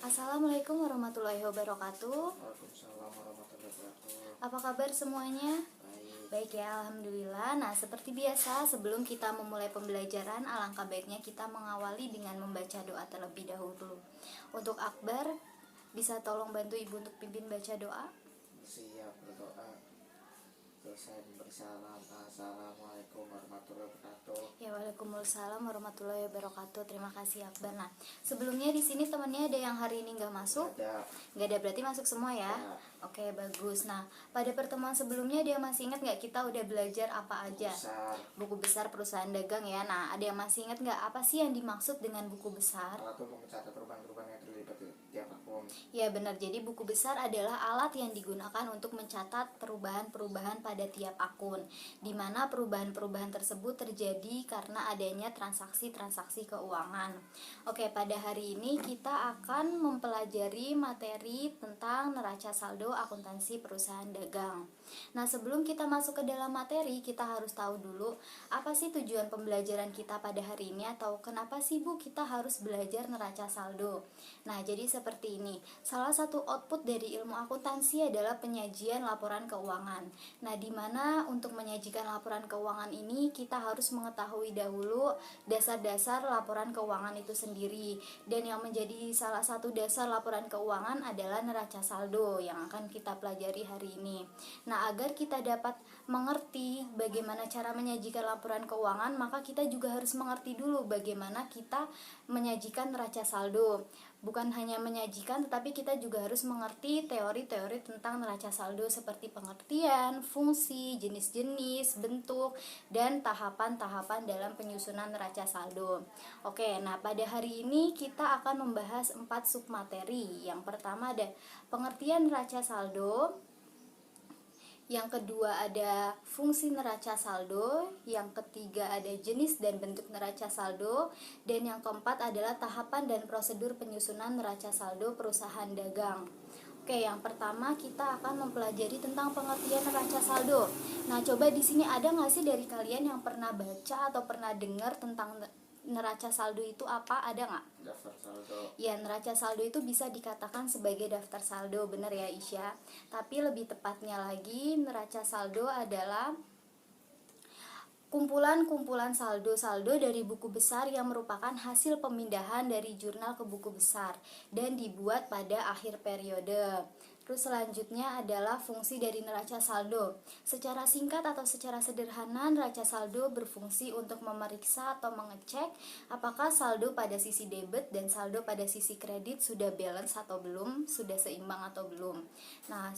Assalamualaikum warahmatullahi wabarakatuh. Waalaikumsalam warahmatullahi wabarakatuh. Apa kabar semuanya? Baik. Baik ya, alhamdulillah. Nah, seperti biasa, sebelum kita memulai pembelajaran, alangkah baiknya kita mengawali dengan membaca doa terlebih dahulu. Untuk Akbar, bisa tolong bantu Ibu untuk pimpin baca doa? Siap berdoa. Selesai memberi salam. Assalamualaikum warahmatullahi wabarakatuh. Ya, waalaikumsalam warahmatullahi wabarakatuh. Terima kasih Akbar. Nah, sebelumnya di sini temannya ada yang hari ini nggak masuk? Ada. Nggak ada, berarti masuk semua ya? Ya. Oke, bagus. Nah, pada pertemuan sebelumnya dia masih ingat nggak kita udah belajar apa aja? Besar. Buku besar perusahaan dagang ya. Nah, ada yang masih ingat nggak apa sih yang dimaksud dengan buku besar? Alat untuk mencatat perubahan-perubahan yang terlibat di tiap akun. Ya benar, jadi buku besar adalah alat yang digunakan untuk mencatat perubahan-perubahan pada tiap akun, di mana perubahan-perubahan tersebut terjadi karena adanya transaksi-transaksi keuangan. Oke, pada hari ini kita akan mempelajari materi tentang neraca saldo akuntansi perusahaan dagang. Nah, sebelum kita masuk ke dalam materi, kita harus tahu dulu apa sih tujuan pembelajaran kita pada hari ini, atau kenapa sih Bu kita harus belajar neraca saldo. Nah, jadi seperti ini. Salah satu output dari ilmu akuntansi adalah penyajian laporan keuangan. Nah, di mana untuk menyajikan laporan keuangan ini kita harus mengetahui dahulu dasar-dasar laporan keuangan itu sendiri. Dan yang menjadi salah satu dasar laporan keuangan adalah neraca saldo yang akan kita pelajari hari ini. Nah, agar kita dapat mengerti bagaimana cara menyajikan laporan keuangan, maka kita juga harus mengerti dulu bagaimana kita menyajikan neraca saldo. Bukan hanya menyajikan, tetapi kita juga harus mengerti teori-teori tentang neraca saldo seperti pengertian, fungsi, jenis-jenis, bentuk, dan tahapan-tahapan dalam penyusunan neraca saldo. Oke, nah pada hari ini kita akan membahas 4 submateri. Yang pertama ada pengertian neraca saldo, yang kedua ada fungsi neraca saldo, yang ketiga ada jenis dan bentuk neraca saldo, dan yang keempat adalah tahapan dan prosedur penyusunan neraca saldo perusahaan dagang. Oke, yang pertama kita akan mempelajari tentang pengertian neraca saldo. Nah, coba di sini ada nggak sih dari kalian yang pernah baca atau pernah dengar tentang neraca saldo itu apa? Ada nggak? Daftar saldo. Ya, neraca saldo itu bisa dikatakan sebagai daftar saldo, benar ya Isya. Tapi lebih tepatnya lagi, neraca saldo adalah kumpulan-kumpulan saldo-saldo dari buku besar yang merupakan hasil pemindahan dari jurnal ke buku besar dan dibuat pada akhir periode. Terus selanjutnya adalah fungsi dari neraca saldo. Secara singkat atau secara sederhana, neraca saldo berfungsi untuk memeriksa atau mengecek apakah saldo pada sisi debit dan saldo pada sisi kredit sudah balance atau belum, sudah seimbang atau belum. Nah,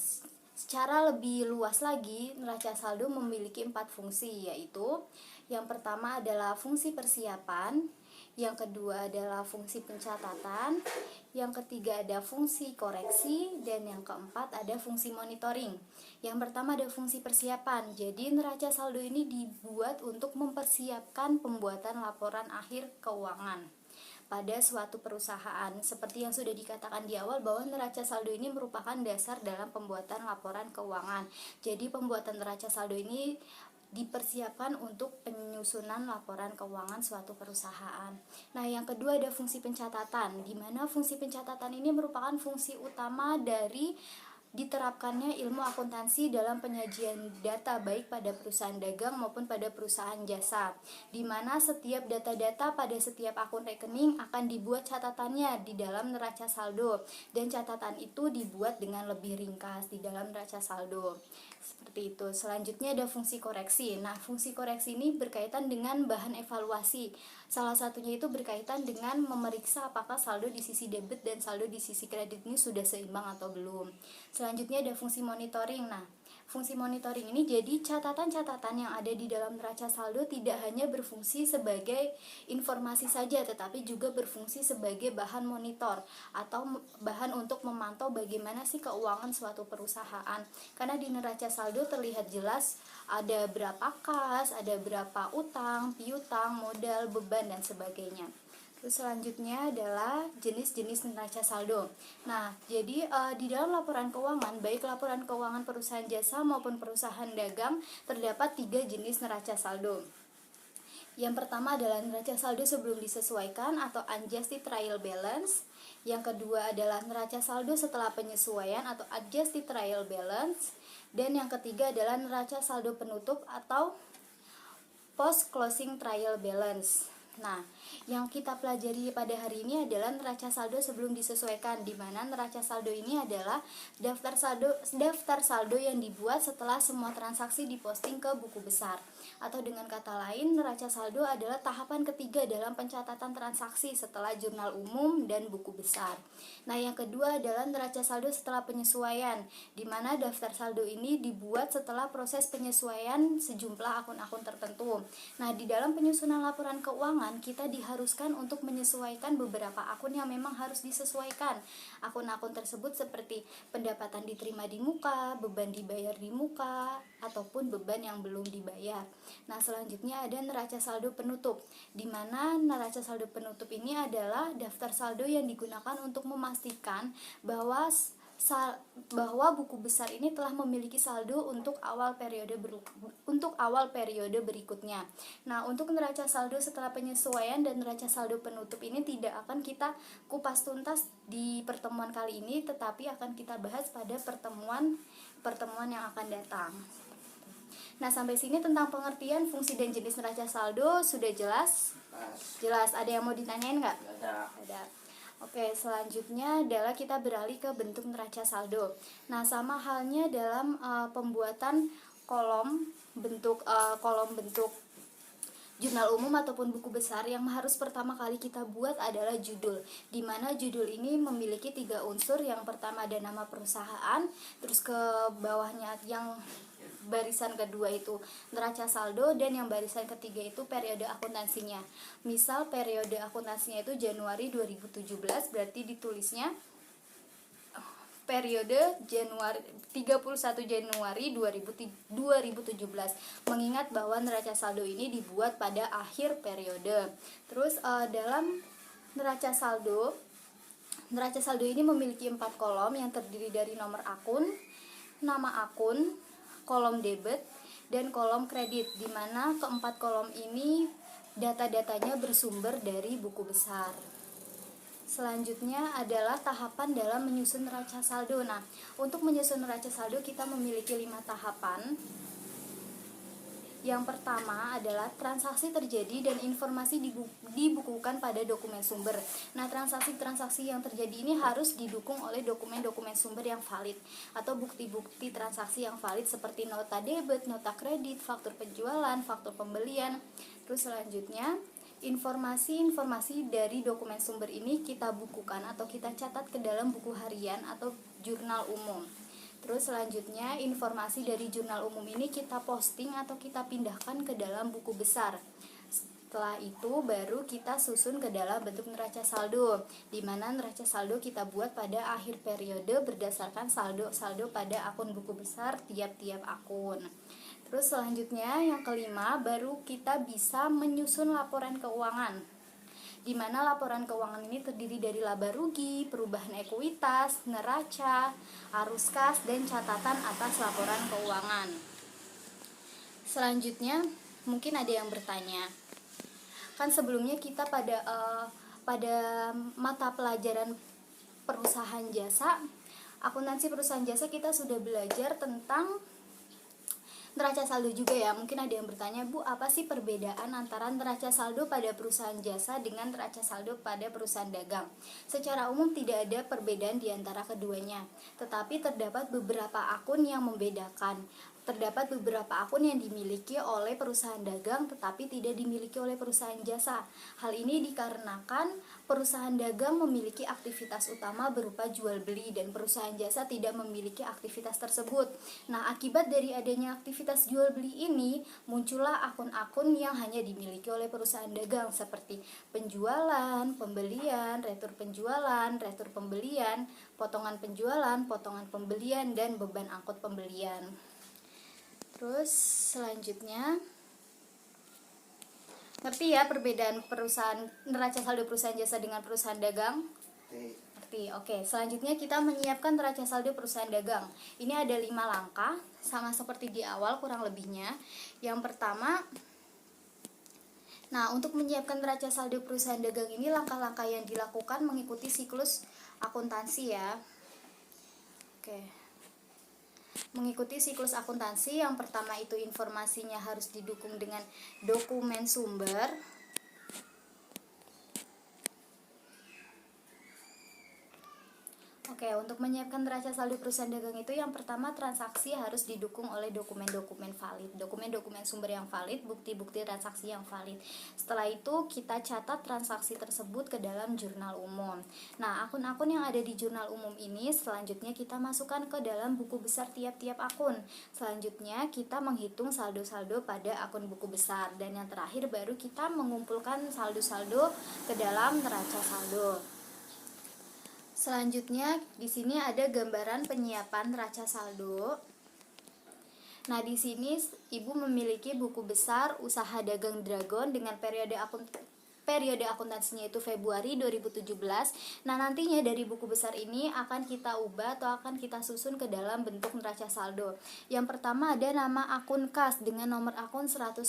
secara lebih luas lagi, neraca saldo memiliki 4 fungsi, yaitu yang pertama adalah fungsi persiapan, yang kedua adalah fungsi pencatatan, yang ketiga ada fungsi koreksi, dan yang keempat ada fungsi monitoring. Yang pertama ada fungsi persiapan. Jadi neraca saldo ini dibuat untuk mempersiapkan pembuatan laporan akhir keuangan pada suatu perusahaan. Seperti yang sudah dikatakan di awal bahwa neraca saldo ini merupakan dasar dalam pembuatan laporan keuangan. Jadi pembuatan neraca saldo ini dipersiapkan untuk penyusunan laporan keuangan suatu perusahaan. Nah, yang kedua ada fungsi pencatatan, di mana fungsi pencatatan ini merupakan fungsi utama dari diterapkannya ilmu akuntansi dalam penyajian data baik pada perusahaan dagang maupun pada perusahaan jasa, di mana setiap data-data pada setiap akun rekening akan dibuat catatannya di dalam neraca saldo, dan catatan itu dibuat dengan lebih ringkas di dalam neraca saldo. Seperti itu. Selanjutnya ada fungsi koreksi. Nah, fungsi koreksi ini berkaitan dengan bahan evaluasi. Salah satunya itu berkaitan dengan memeriksa apakah saldo di sisi debit dan saldo di sisi kredit ini sudah seimbang atau belum. Selanjutnya ada fungsi monitoring. Nah, fungsi monitoring ini jadi catatan-catatan yang ada di dalam neraca saldo tidak hanya berfungsi sebagai informasi saja, tetapi juga berfungsi sebagai bahan monitor atau bahan untuk memantau bagaimana sih keuangan suatu perusahaan. Karena di neraca saldo terlihat jelas ada berapa kas, ada berapa utang, piutang, modal, beban, dan sebagainya. Terus selanjutnya adalah jenis-jenis neraca saldo. Nah, jadi di dalam laporan keuangan, baik laporan keuangan perusahaan jasa maupun perusahaan dagang, terdapat 3 jenis neraca saldo. Yang pertama adalah neraca saldo sebelum disesuaikan atau adjusted trial balance. Yang kedua adalah neraca saldo setelah penyesuaian atau adjusted trial balance. Dan yang ketiga adalah neraca saldo penutup atau post closing trial balance. Nah, yang kita pelajari pada hari ini adalah neraca saldo sebelum disesuaikan, di mana neraca saldo ini adalah daftar saldo yang dibuat setelah semua transaksi diposting ke buku besar. Atau dengan kata lain, neraca saldo adalah tahapan ketiga dalam pencatatan transaksi setelah jurnal umum dan buku besar. Nah, yang kedua adalah neraca saldo setelah penyesuaian, di mana daftar saldo ini dibuat setelah proses penyesuaian sejumlah akun-akun tertentu. Nah, di dalam penyusunan laporan keuangan, kita diharuskan untuk menyesuaikan beberapa akun yang memang harus disesuaikan. Akun-akun tersebut seperti pendapatan diterima di muka, beban dibayar di muka, ataupun beban yang belum dibayar. Nah, selanjutnya ada neraca saldo penutup, di mana neraca saldo penutup ini adalah daftar saldo yang digunakan untuk memastikan bahwa buku besar ini telah memiliki saldo untuk awal periode berikutnya. Nah, untuk neraca saldo setelah penyesuaian dan neraca saldo penutup ini tidak akan kita kupas tuntas di pertemuan kali ini, tetapi akan kita bahas pada pertemuan yang akan datang. Nah, sampai sini tentang pengertian fungsi dan jenis neraca saldo sudah jelas? Jelas. Ada yang mau ditanyain nggak? Ada. Oke, selanjutnya adalah kita beralih ke bentuk neraca saldo. Nah, sama halnya dalam pembuatan kolom bentuk jurnal umum ataupun buku besar, yang harus pertama kali kita buat adalah judul, di mana judul ini memiliki 3 unsur. Yang pertama ada nama perusahaan, terus ke bawahnya yang barisan kedua itu neraca saldo, dan yang barisan ketiga itu periode akuntansinya. Misal periode akuntansinya itu Januari 2017, berarti ditulisnya periode 31 Januari 2017, mengingat bahwa neraca saldo ini dibuat pada akhir periode. Terus dalam neraca saldo ini memiliki 4 kolom yang terdiri dari nomor akun, nama akun, kolom debit, dan kolom kredit, di mana keempat kolom ini data-datanya bersumber dari buku besar. Selanjutnya adalah tahapan dalam menyusun neraca saldo. Nah, untuk menyusun neraca saldo kita memiliki 5 tahapan. Yang pertama adalah transaksi terjadi dan informasi dibukukan pada dokumen sumber. Nah, transaksi-transaksi yang terjadi ini harus didukung oleh dokumen-dokumen sumber yang valid atau bukti-bukti transaksi yang valid seperti nota debit, nota kredit, faktur penjualan, faktur pembelian. Terus selanjutnya, informasi-informasi dari dokumen sumber ini kita bukukan atau kita catat ke dalam buku harian atau jurnal umum. Terus selanjutnya, informasi dari jurnal umum ini kita posting atau kita pindahkan ke dalam buku besar. Setelah itu baru kita susun ke dalam bentuk neraca saldo, di mana neraca saldo kita buat pada akhir periode berdasarkan saldo pada akun buku besar tiap-tiap akun. Terus selanjutnya yang kelima, baru kita bisa menyusun laporan keuangan, di mana laporan keuangan ini terdiri dari laba rugi, perubahan ekuitas, neraca, arus kas, dan catatan atas laporan keuangan. Selanjutnya, mungkin ada yang bertanya, kan sebelumnya kita pada mata pelajaran perusahaan jasa, akuntansi perusahaan jasa, kita sudah belajar tentang neraca saldo juga ya. Mungkin ada yang bertanya, Bu, apa sih perbedaan antara neraca saldo pada perusahaan jasa dengan neraca saldo pada perusahaan dagang? Secara umum tidak ada perbedaan di antara keduanya, tetapi terdapat beberapa akun yang membedakan. Terdapat beberapa akun yang dimiliki oleh perusahaan dagang tetapi tidak dimiliki oleh perusahaan jasa. Hal ini dikarenakan perusahaan dagang memiliki aktivitas utama berupa jual beli dan perusahaan jasa tidak memiliki aktivitas tersebut. Nah, akibat dari adanya aktivitas jual beli ini, muncullah akun-akun yang hanya dimiliki oleh perusahaan dagang seperti penjualan, pembelian, retur penjualan, retur pembelian, potongan penjualan, potongan pembelian, dan beban angkut pembelian. Terus selanjutnya, ngerti ya perbedaan neraca saldo perusahaan jasa dengan perusahaan dagang? Ngerti. Oke, selanjutnya kita menyiapkan neraca saldo perusahaan dagang. Ini ada 5 langkah, sama seperti di awal kurang lebihnya. Yang pertama, Nah, untuk menyiapkan neraca saldo perusahaan dagang ini langkah-langkah yang dilakukan mengikuti siklus akuntansi ya. Oke. Mengikuti siklus akuntansi, yang pertama itu informasinya harus didukung dengan dokumen sumber. Oke, untuk menyiapkan neraca saldo perusahaan dagang itu yang pertama transaksi harus didukung oleh dokumen-dokumen valid, dokumen-dokumen sumber yang valid, bukti-bukti transaksi yang valid. Setelah itu kita catat transaksi tersebut ke dalam jurnal umum. Nah, akun-akun yang ada di jurnal umum ini selanjutnya kita masukkan ke dalam buku besar tiap-tiap akun. Selanjutnya kita menghitung saldo-saldo pada akun buku besar, dan yang terakhir baru kita mengumpulkan saldo-saldo ke dalam neraca saldo. Selanjutnya di sini ada gambaran penyiapan neraca saldo. Nah, di sini Ibu memiliki buku besar Usaha Dagang Dragon dengan periode akuntansinya itu Februari 2017. Nah, nantinya dari buku besar ini akan kita ubah atau akan kita susun ke dalam bentuk neraca saldo. Yang pertama ada nama akun kas dengan nomor akun 101.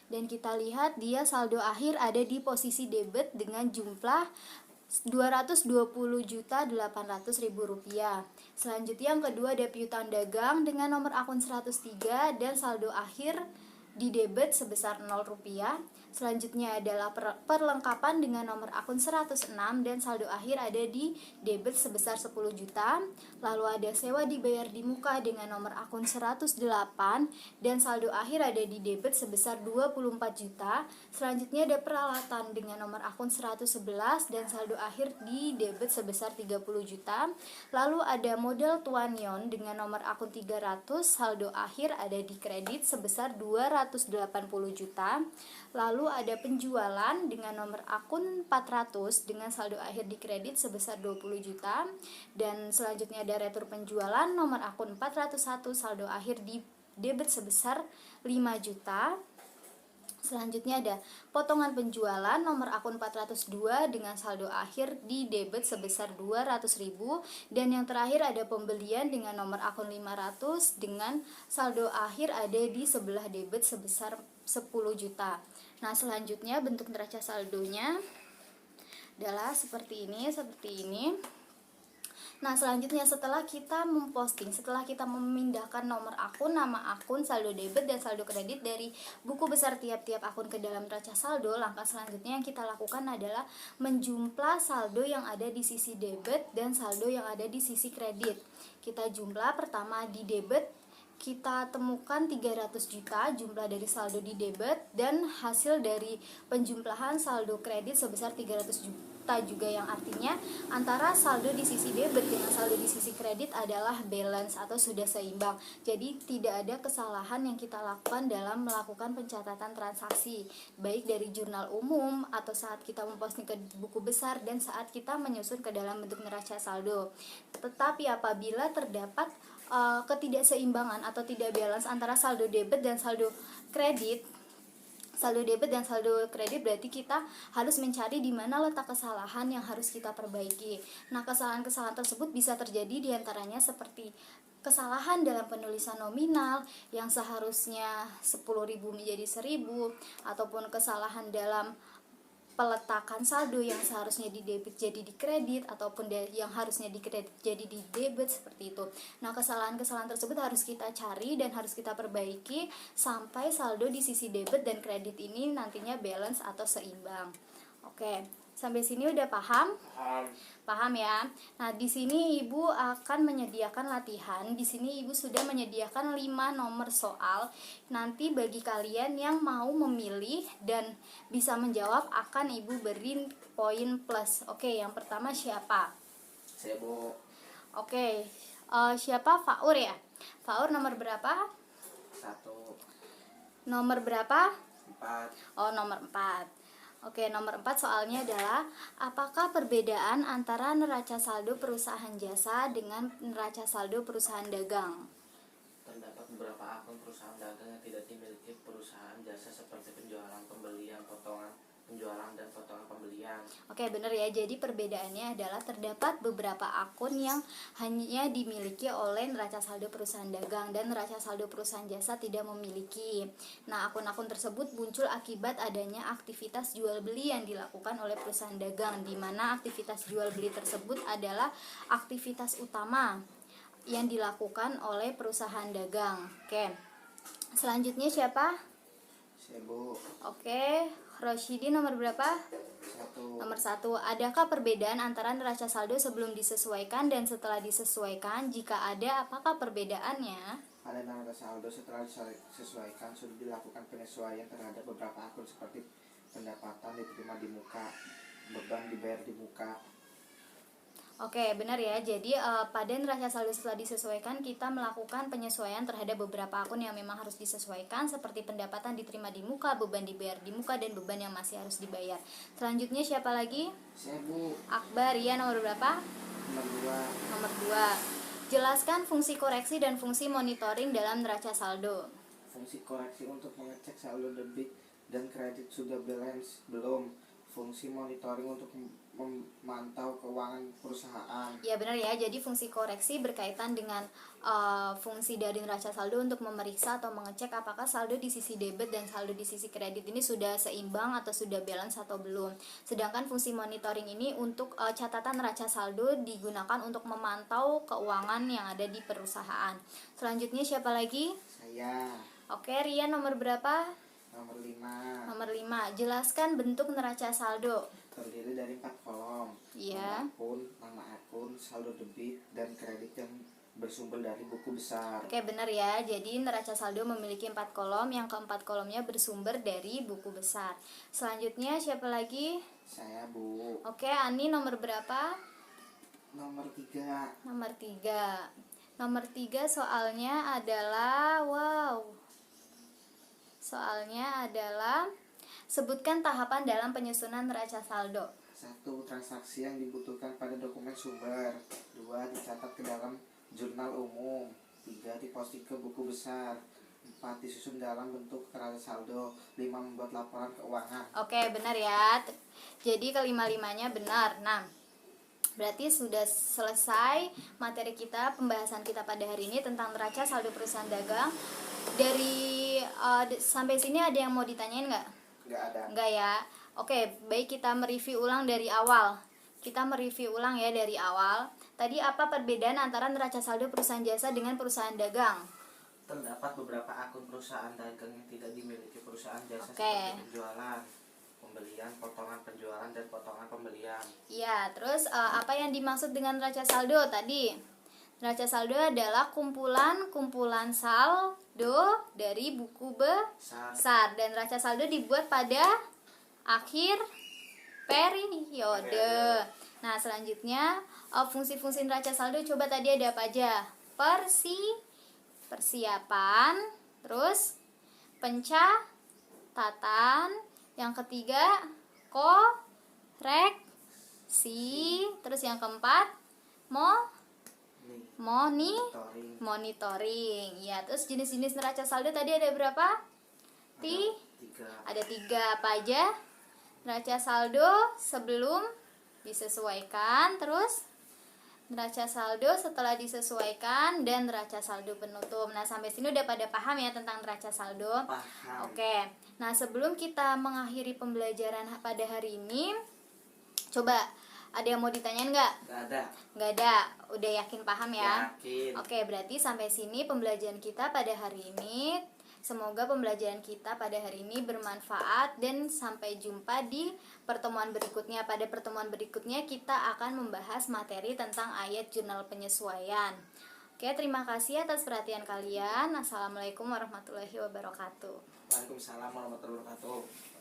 Dan kita lihat dia saldo akhir ada di posisi debit dengan jumlah Rp220.800.000. Selanjutnya yang kedua ada piutang dagang dengan nomor akun 103 dan saldo akhir di debit sebesar Rp0. Selanjutnya adalah perlengkapan dengan nomor akun 106 dan saldo akhir ada di debit sebesar 10 juta. Lalu ada sewa dibayar di muka dengan nomor akun 108 dan saldo akhir ada di debit sebesar 24 juta. Selanjutnya ada peralatan dengan nomor akun 111 dan saldo akhir di debit sebesar 30 juta. Lalu ada modal Tuan Yon dengan nomor akun 300, saldo akhir ada di kredit sebesar 280 juta. Lalu ada penjualan dengan nomor akun 400 dengan saldo akhir di kredit sebesar 20 juta. Dan selanjutnya ada retur penjualan nomor akun 401, saldo akhir di debit sebesar 5 juta. Selanjutnya ada potongan penjualan nomor akun 402 dengan saldo akhir di debit sebesar 200.000. Dan yang terakhir ada pembelian dengan nomor akun 500 dengan saldo akhir ada di sebelah debit sebesar 10 juta. Nah, selanjutnya bentuk neraca saldonya adalah seperti ini. Nah, selanjutnya setelah kita memposting, setelah kita memindahkan nomor akun, nama akun, saldo debit dan saldo kredit dari buku besar tiap-tiap akun ke dalam neraca saldo, langkah selanjutnya yang kita lakukan adalah menjumlah saldo yang ada di sisi debit dan saldo yang ada di sisi kredit. Kita jumlah pertama di debit, kita temukan 300 juta jumlah dari saldo di debit, dan hasil dari penjumlahan saldo kredit sebesar 300 juta juga, yang artinya antara saldo di sisi debit dengan saldo di sisi kredit adalah balance atau sudah seimbang. Jadi tidak ada kesalahan yang kita lakukan dalam melakukan pencatatan transaksi, baik dari jurnal umum atau saat kita memposting ke buku besar dan saat kita menyusun ke dalam bentuk neraca saldo. Tetapi apabila terdapat ketidakseimbangan atau tidak balance antara saldo debit dan saldo kredit, berarti kita harus mencari di mana letak kesalahan yang harus kita perbaiki. Nah, kesalahan-kesalahan tersebut bisa terjadi diantaranya seperti kesalahan dalam penulisan nominal yang seharusnya 10.000 menjadi 1.000, ataupun kesalahan dalam peletakan saldo yang seharusnya di debit jadi di kredit, ataupun yang harusnya di kredit jadi di debit, seperti itu. Nah, kesalahan-kesalahan tersebut harus kita cari dan harus kita perbaiki sampai saldo di sisi debit dan kredit ini nantinya balance atau seimbang. Oke, sampai sini udah paham? Paham ya. Nah, di sini Ibu akan menyediakan latihan. Di sini Ibu sudah menyediakan 5 nomor soal. Nanti bagi kalian yang mau memilih dan bisa menjawab akan Ibu beri poin plus. Oke, yang pertama siapa? Saya Bu. Oke, siapa? Faur ya? Faur nomor berapa? 1. Nomor berapa? 4. Oh, nomor 4. Oke, nomor 4 soalnya adalah apakah perbedaan antara neraca saldo perusahaan jasa dengan neraca saldo perusahaan dagang? Terdapat beberapa akun perusahaan dagang yang tidak dimiliki perusahaan jasa seperti penjualan, pembelian, potongan penjualan dan potongan pembelian. Oke, benar ya. Jadi perbedaannya adalah terdapat beberapa akun yang hanya dimiliki oleh neraca saldo perusahaan dagang dan neraca saldo perusahaan jasa tidak memiliki. Nah, akun-akun tersebut muncul akibat adanya aktivitas jual beli yang dilakukan oleh perusahaan dagang, di mana aktivitas jual beli tersebut adalah aktivitas utama yang dilakukan oleh perusahaan dagang. Oke. Selanjutnya siapa? Saya, Bu. Oke, Roshidi nomor berapa? 1. Nomor 1, adakah perbedaan antara neraca saldo sebelum disesuaikan dan setelah disesuaikan? Jika ada, apakah perbedaannya? Pada neraca saldo setelah disesuaikan sudah dilakukan penyesuaian terhadap beberapa akun seperti pendapatan diterima di muka, beban dibayar di muka. Oke, benar ya. Jadi pada neraca saldo setelah disesuaikan, kita melakukan penyesuaian terhadap beberapa akun yang memang harus disesuaikan, seperti pendapatan diterima di muka, beban dibayar di muka, dan beban yang masih harus dibayar. Selanjutnya siapa lagi? Saya, Bu. Akbar, ya, nomor berapa? Nomor 2. Nomor 2. Jelaskan fungsi koreksi dan fungsi monitoring dalam neraca saldo. Fungsi koreksi untuk mengecek saldo debit dan kredit sudah balance belum. Fungsi monitoring untuk memantau keuangan perusahaan. Ya, benar ya. Jadi fungsi koreksi berkaitan dengan fungsi dari neraca saldo untuk memeriksa atau mengecek apakah saldo di sisi debit dan saldo di sisi kredit ini sudah seimbang atau sudah balance atau belum. Sedangkan fungsi monitoring ini untuk catatan neraca saldo digunakan untuk memantau keuangan yang ada di perusahaan. Selanjutnya siapa lagi? Saya. Oke, Rian nomor berapa? Nomor 5. Nomor 5. Jelaskan bentuk neraca saldo. Terdiri dari 4 kolom. Iya. Nama akun, saldo debit dan kredit yang bersumber dari buku besar. Oke, benar ya. Jadi neraca saldo memiliki 4 kolom, yang keempat kolomnya bersumber dari buku besar. Selanjutnya siapa lagi? Saya, Bu. Oke, Ani nomor berapa? Nomor 3. Nomor 3. Nomor 3 soalnya adalah Soalnya adalah sebutkan tahapan dalam penyusunan neraca saldo. 1. Transaksi yang dibutuhkan pada dokumen sumber. 2. Dicatat ke dalam jurnal umum. 3. Diposting ke buku besar. 4. Disusun dalam bentuk neraca saldo. 5. Membuat laporan keuangan. Oke, benar ya. Jadi kelima-limanya benar. Nah, berarti sudah selesai materi kita, pembahasan kita pada hari ini tentang neraca saldo perusahaan dagang. Dari sampai sini ada yang mau ditanyain nggak? Nggak ada. Nggak ya. Oke, baik, kita mereview ulang dari awal. Ya dari awal. Tadi apa perbedaan antara neraca saldo perusahaan jasa dengan perusahaan dagang? Terdapat beberapa akun perusahaan dagang yang tidak dimiliki perusahaan jasa Oke. seperti penjualan, pembelian, potongan penjualan, dan potongan pembelian. Iya, terus apa yang dimaksud dengan neraca saldo tadi? Neraca saldo adalah kumpulan saldo dari buku besar, dan neraca saldo dibuat pada akhir periode. Nah, selanjutnya fungsi-fungsi neraca saldo coba tadi ada apa aja? Persiapan, terus pencatatan, yang ketiga koreksi, terus yang keempat monitoring. Ya, terus jenis-jenis neraca saldo tadi ada berapa? Ada 3. Apa aja? Neraca saldo sebelum disesuaikan, terus neraca saldo setelah disesuaikan, dan neraca saldo penutup. Nah, sampai sini udah pada paham ya tentang neraca saldo? Paham. Oke. Nah, sebelum kita mengakhiri pembelajaran pada hari ini, coba ada yang mau ditanyain nggak? Nggak ada. Udah yakin paham ya? Yakin. Oke, berarti sampai sini pembelajaran kita pada hari ini. Semoga pembelajaran kita pada hari ini bermanfaat, dan sampai jumpa di pertemuan berikutnya. Pada pertemuan berikutnya kita akan membahas materi tentang ayat jurnal penyesuaian. Oke, terima kasih atas perhatian kalian. Assalamualaikum warahmatullahi wabarakatuh. Waalaikumsalam warahmatullahi wabarakatuh.